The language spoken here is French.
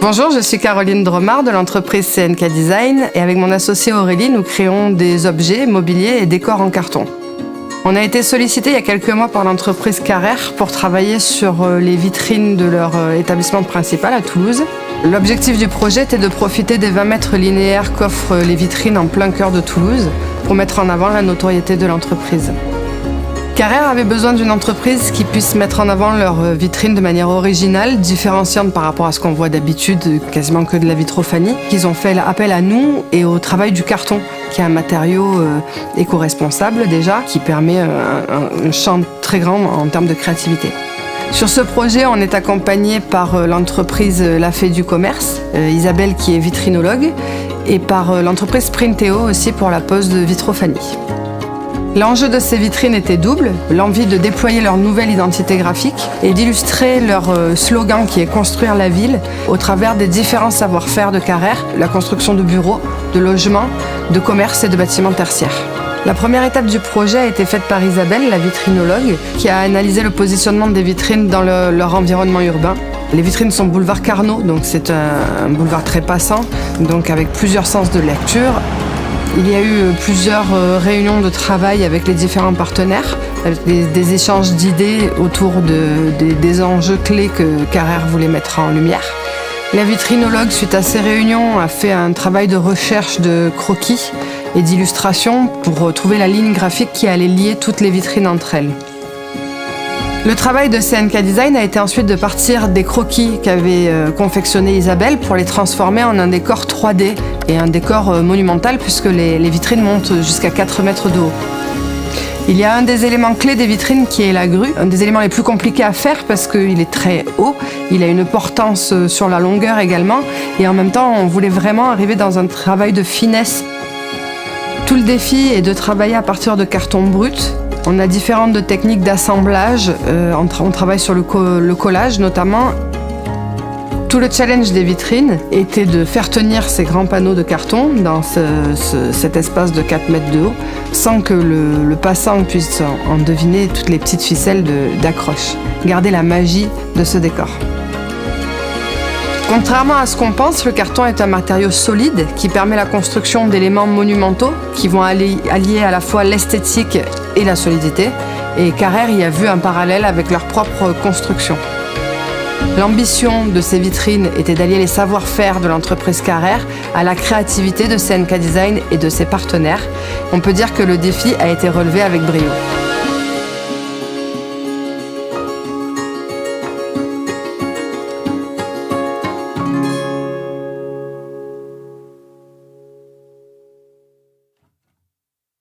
Bonjour, je suis Caroline Dromard de l'entreprise CNK Design et avec mon associée Aurélie, nous créons des objets, mobiliers et décors en carton. On a été sollicité il y a quelques mois par l'entreprise Carrère pour travailler sur les vitrines de leur établissement principal à Toulouse. L'objectif du projet était de profiter des 20 mètres linéaires qu'offrent les vitrines en plein cœur de Toulouse pour mettre en avant la notoriété de l'entreprise. Carrère avait besoin d'une entreprise qui puisse mettre en avant leurs vitrines de manière originale, différenciante par rapport à ce qu'on voit d'habitude, quasiment que de la vitrophanie. Ils ont fait appel à nous et au travail du carton, qui est un matériau éco-responsable déjà, qui permet un champ très grand en termes de créativité. Sur ce projet, on est accompagné par l'entreprise La Fée du Commerce, Isabelle qui est vitrinologue, et par l'entreprise Printeo aussi pour la pose de vitrophanie. L'enjeu de ces vitrines était double, l'envie de déployer leur nouvelle identité graphique et d'illustrer leur slogan qui est « Construire la ville » au travers des différents savoir-faire de Carrère, la construction de bureaux, de logements, de commerces et de bâtiments tertiaires. La première étape du projet a été faite par Isabelle, la vitrinologue, qui a analysé le positionnement des vitrines dans leur environnement urbain. Les vitrines sont boulevard Carnot, donc c'est un boulevard très passant, donc avec plusieurs sens de lecture. Il y a eu plusieurs réunions de travail avec les différents partenaires, avec des échanges d'idées autour des enjeux clés que Carrère voulait mettre en lumière. La vitrinologue, suite à ces réunions, a fait un travail de recherche de croquis et d'illustration pour trouver la ligne graphique qui allait lier toutes les vitrines entre elles. Le travail de CNK Design a été ensuite de partir des croquis qu'avait confectionné Isabelle pour les transformer en un décor 3D et un décor monumental puisque les vitrines montent jusqu'à 4 mètres de haut. Il y a un des éléments clés des vitrines qui est la grue, un des éléments les plus compliqués à faire parce qu'il est très haut, il a une portance sur la longueur également et en même temps on voulait vraiment arriver dans un travail de finesse. Tout le défi est de travailler à partir de carton brut. On a différentes techniques d'assemblage, on travaille sur le collage notamment. Tout le challenge des vitrines était de faire tenir ces grands panneaux de carton dans cet espace de 4 mètres de haut sans que le passant puisse en deviner toutes les petites ficelles d'accroche. Garder la magie de ce décor. Contrairement à ce qu'on pense, le carton est un matériau solide qui permet la construction d'éléments monumentaux qui vont allier à la fois l'esthétique et la solidité. Et Carrère y a vu un parallèle avec leur propre construction. L'ambition de ces vitrines était d'allier les savoir-faire de l'entreprise Carrère à la créativité de CNK Design et de ses partenaires. On peut dire que le défi a été relevé avec brio.